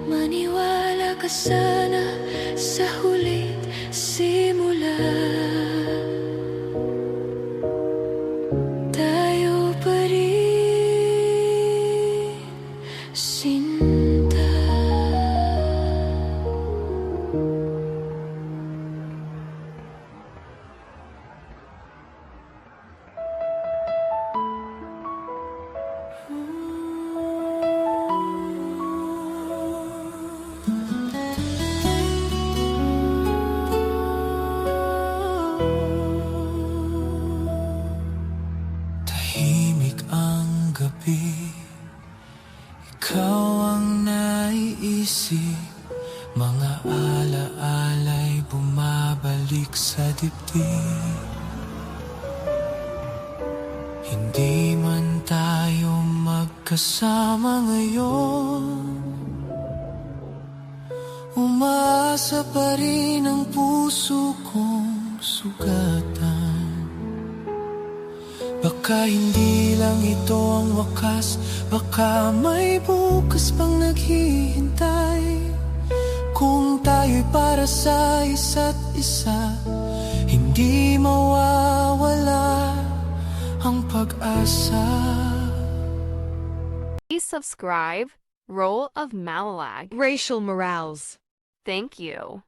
Maniwala ka sana sa hulit simula. Tayo pa rin, sinta. Tahimik ang gabi, ikaw ang naiisip. Mga alaala'y bumabalik sa dibdib. Hindi man tayo magkasama ngayon, umaasa pa rin ang puso kong sugatan. Baka hindi lang ito ang wakas, baka may bukas pang naghihintay. Kung tayo'y para sa isa't isa, hindi mawawala ang pag-asa. Please subscribe, Role of Malalag. Racial Morales. Thank you.